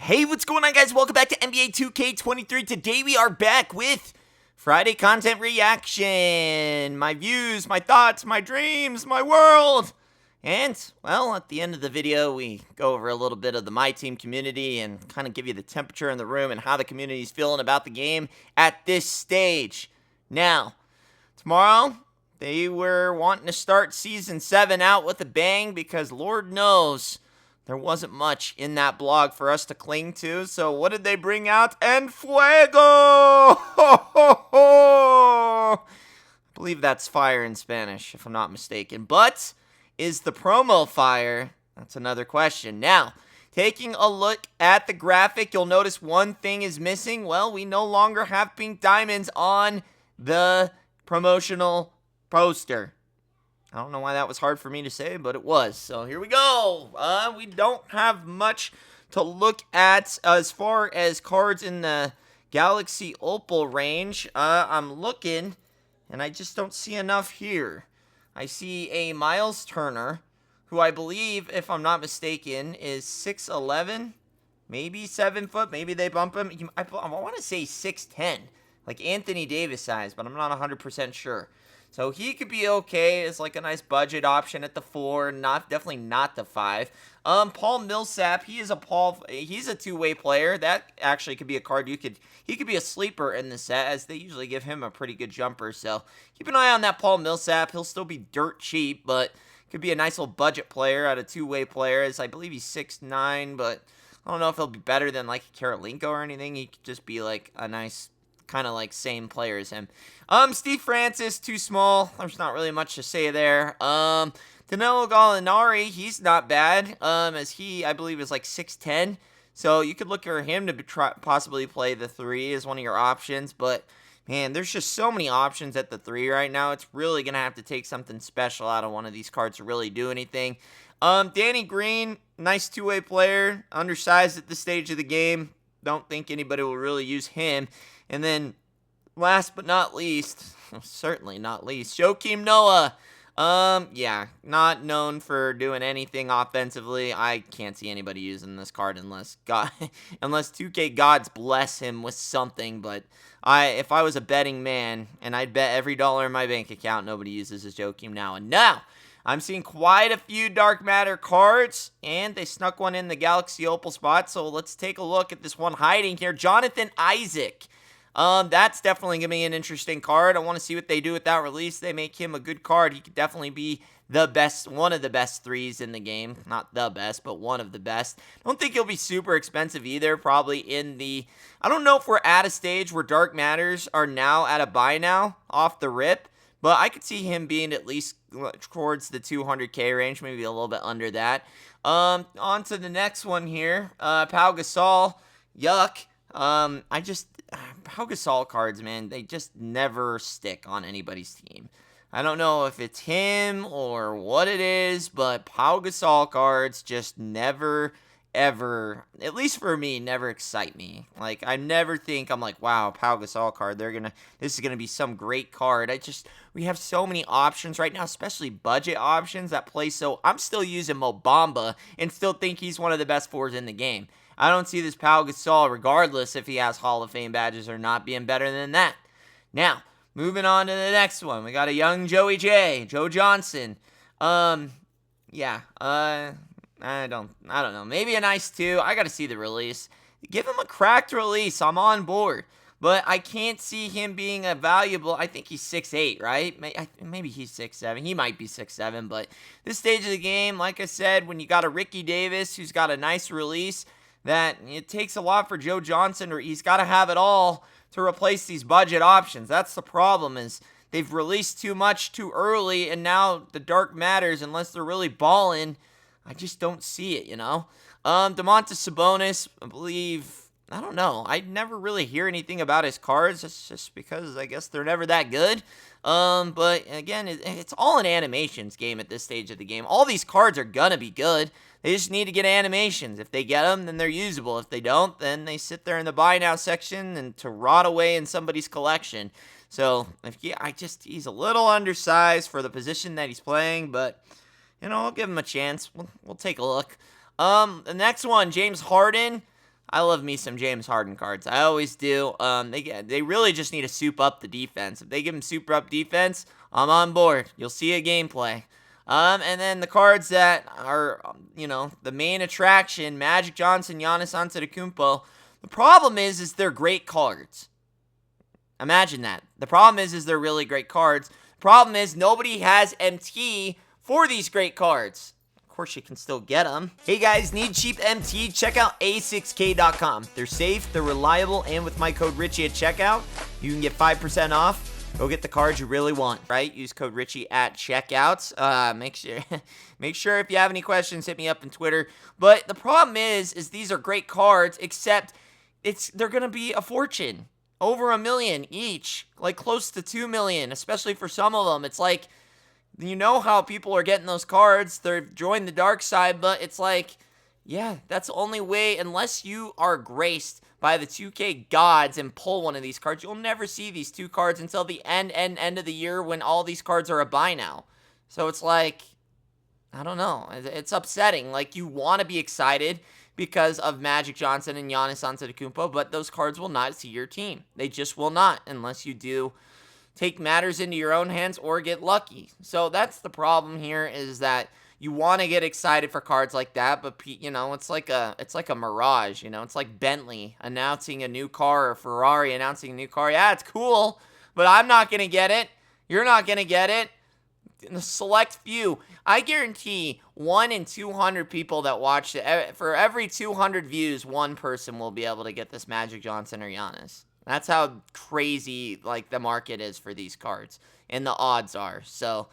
Hey, what's going on, guys? Welcome back to NBA 2K23. Today we are back with Friday content reaction. My views, my thoughts, my dreams, my world. And, well, at the end of the video, we go over a little bit of the MYTEAM community and kind of give you the temperature in the room and how the community's feeling about the game at this stage. Now, tomorrow, they were wanting to start Season 7 out with a bang because Lord knows there wasn't much in that blog for us to cling to. So what did they bring out? En fuego! Ho, ho, ho! I believe that's fire in Spanish, if I'm not mistaken. But is the promo fire? That's another question. Now, taking a look at the graphic, you'll notice one thing is missing. Well, we no longer have pink diamonds on the promotional poster. I don't know why that was hard for me to say, but it was. So here we go. We don't have much to look at as far as cards in the Galaxy Opal range. I'm looking, and I just don't see enough here. I see a Miles Turner, who I believe, if I'm not mistaken, is 6'11", maybe 7 foot. Maybe they bump him. I want to say 6'10", like Anthony Davis size, but I'm not 100% sure. So he could be okay as like a nice budget option at the 4, definitely not the 5. Paul Millsap, he's a two-way player. That actually could be a card he could be a sleeper in the set, as they usually give him a pretty good jumper. So keep an eye on that Paul Millsap. He'll still be dirt cheap, but could be a nice little budget player at a two-way player, as I believe he's 6'9", but I don't know if he'll be better than like Karolinko or anything. He could just be like a nice kind of like same player as him. Steve Francis, too small. There's not really much to say there. Danilo Gallinari, he's not bad. As he, I believe, is like 6'10". So you could look for him to possibly play the 3 as one of your options. But, man, there's just so many options at the 3 right now. It's really going to have to take something special out of one of these cards to really do anything. Danny Green, nice two-way player. Undersized at this stage of the game. Don't think anybody will really use him. And then, last but not least, certainly not least, Joakim Noah. Yeah, not known for doing anything offensively. I can't see anybody using this card unless 2K gods bless him with something. But if I was a betting man, and I'd bet every dollar in my bank account, nobody uses this Joakim Noah. And now, I'm seeing quite a few Dark Matter cards, and they snuck one in the Galaxy Opal spot. So let's take a look at this one hiding here, Jonathan Isaac. That's definitely going to be an interesting card. I want to see what they do with that release. They make him a good card. He could definitely be the best, one of the best 3s in the game. Not the best, but one of the best. Don't think he'll be super expensive either. Probably in the, I don't know if we're at a stage where Dark Matters are now at a buy now off the rip, but I could see him being at least towards the 200K range, maybe a little bit under that. On to the next one here. Pau Gasol. Yuck. Pau Gasol cards, man, they just never stick on anybody's team. I don't know if it's him or what it is, but Pau Gasol cards just never, ever, at least for me, never excite me. Like, I never think, I'm like, wow, Pau Gasol card, this is gonna be some great card. We have so many options right now, especially budget options that play so, I'm still using Mo Bamba and still think he's one of the best 4s in the game. I don't see this Pau Gasol, regardless if he has Hall of Fame badges or not, being better than that. Now, moving on to the next one. We got a young Joey J, Joe Johnson. Yeah, I don't know. Maybe a nice 2. I got to see the release. Give him a cracked release. I'm on board. But I can't see him being a valuable, I think he's 6'8", right? Maybe he's 6'7". He might be 6'7", but this stage of the game, like I said, when you got a Ricky Davis who's got a nice release, that it takes a lot for Joe Johnson, or he's got to have it all to replace these budget options. That's the problem, is they've released too much too early, and now the Dark Matters, unless they're really balling, I just don't see it, you know? Domantas Sabonis, I believe, I don't know. I never really hear anything about his cards. It's just because I guess they're never that good. But again, it's all an animations game at this stage of the game. All these cards are gonna be good. They just need to get animations. If they get them, then they're usable. If they don't, then they sit there in the buy now section and to rot away in somebody's collection. So, he's a little undersized for the position that he's playing, but, I'll give him a chance. We'll take a look. The next one, James Harden. I love me some James Harden cards. I always do. They really just need to soup up the defense. If they give them super up defense, I'm on board. You'll see a gameplay. And then the cards that are, the main attraction, Magic Johnson, Giannis Antetokounmpo. The problem is they're great cards. Imagine that. The problem is they're really great cards. The problem is nobody has MT for these great cards. Of course, you can still get them. Hey guys, need cheap MT? Check out a6k.com. They're safe, they're reliable, and with my code Richie at checkout, you can get 5% off. Go get the cards you really want, right? Use code Richie at checkouts. Make sure if you have any questions, hit me up on Twitter. But the problem is these are great cards, except they're gonna be a fortune. Over $1 million each, like close to $2 million, especially for some of them. It's like, you know how people are getting those cards. They're joined the dark side, but it's like, yeah, that's the only way. Unless you are graced by the 2K gods and pull one of these cards, you'll never see these two cards until the end of the year when all these cards are a buy now. So it's like, I don't know. It's upsetting. Like, you want to be excited because of Magic Johnson and Giannis Antetokounmpo, but those cards will not see your team. They just will not, unless you do take matters into your own hands or get lucky. So that's the problem here, is that you want to get excited for cards like that, but it's like a mirage. It's like Bentley announcing a new car or Ferrari announcing a new car. Yeah, it's cool, but I'm not gonna get it. You're not gonna get it. In the select few, I guarantee 1 in 200 people that watched it, for every 200 views, one person will be able to get this Magic Johnson or Giannis. That's how crazy, like, the market is for these cards, and the odds are. So,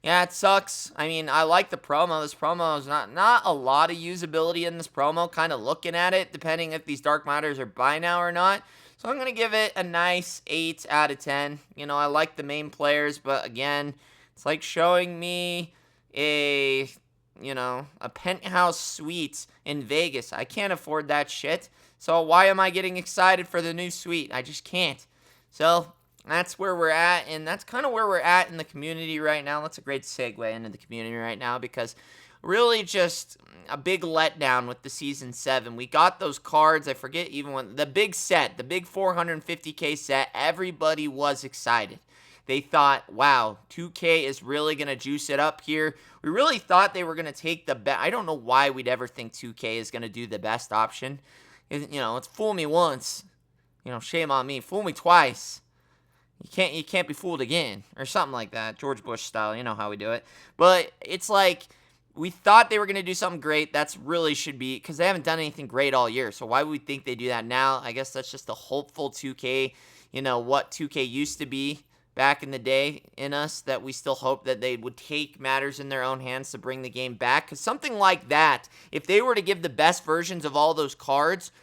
yeah, it sucks. I mean, I like the promo. This promo is not a lot of usability in this promo, kind of looking at it, depending if these Dark Matters are buy now or not. So I'm going to give it a nice 8 out of 10. I like the main players, but again, it's like showing me a penthouse suite in Vegas. I can't afford that shit. So why am I getting excited for the new suite? I just can't. So that's where we're at, and that's kind of where we're at in the community right now. That's a great segue into the community right now, because really just a big letdown with the Season 7. We got those cards. I forget even when the big set, the big 450k set, everybody was excited. They thought, wow, 2K is really going to juice it up here. We really thought they were going to take the best. I don't know why we'd ever think 2K is going to do the best option. It's fool me once. Shame on me. Fool me twice. You can't be fooled again. Or something like that. George Bush style. You know how we do it. But it's like, we thought they were going to do something great. That's really should be, because they haven't done anything great all year. So why would we think they do that now? I guess that's just a hopeful 2K. What 2K used to be back in the day in us, that we still hope that they would take matters in their own hands to bring the game back. Because something like that, if they were to give the best versions of all those cards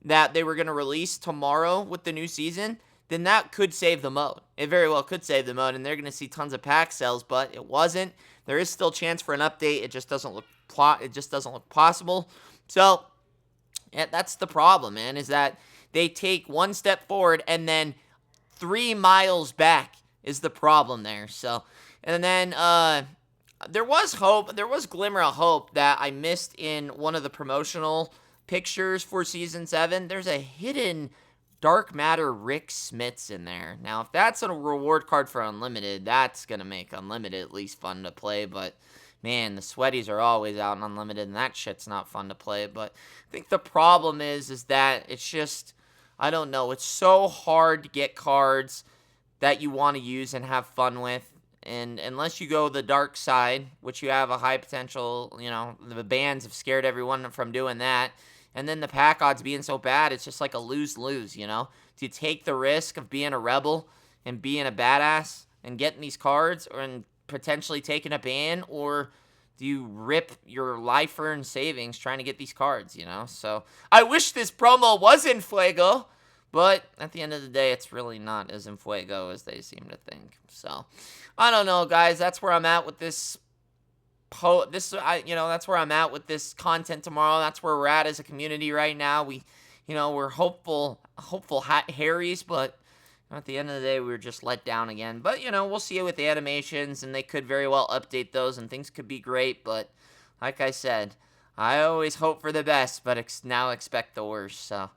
that they were going to release tomorrow with the new season, then that could save the mode. It very well could save the mode, and they're going to see tons of pack sales, but it wasn't. There is still chance for an update. It just doesn't look possible. So yeah, that's the problem, man, is that they take one step forward and then 3 miles back is the problem there. So, and then there was hope. There was glimmer of hope that I missed in one of the promotional pictures for Season 7. There's a hidden Dark Matter Rick Smits in there. Now, if that's a reward card for Unlimited, that's going to make Unlimited at least fun to play. But, man, the sweaties are always out in Unlimited, and that shit's not fun to play. But I think the problem is that it's just, I don't know, it's so hard to get cards that you want to use and have fun with. And unless you go the dark side, which you have a high potential, the bans have scared everyone from doing that. And then the pack odds being so bad, it's just like a lose-lose, Do you take the risk of being a rebel and being a badass and getting these cards and potentially taking a ban, or do you rip your life-earned savings trying to get these cards, So I wish this promo was in Fuego, but at the end of the day, it's really not as in Fuego as they seem to think. So I don't know, guys. That's where I'm at with this. That's where I'm at with this content tomorrow. That's where we're at as a community right now. We're hopeful Harrys, but at the end of the day, we were just let down again. But, we'll see it with the animations, and they could very well update those, and things could be great. But, like I said, I always hope for the best, but now expect the worst. So,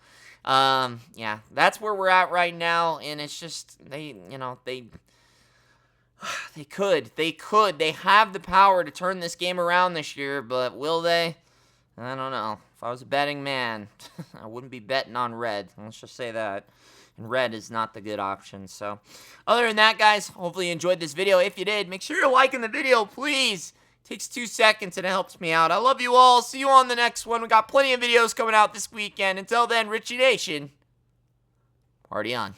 yeah, that's where we're at right now, and it's just they they have the power to turn this game around this year, but will they? I don't know. If I was a betting man, I wouldn't be betting on red. Let's just say that. And red is not the good option. So, other than that, guys, hopefully you enjoyed this video. If you did, make sure you're liking the video, please. It takes 2 seconds and it helps me out. I love you all. See you on the next one. We got plenty of videos coming out this weekend. Until then, Richie Nation, party on.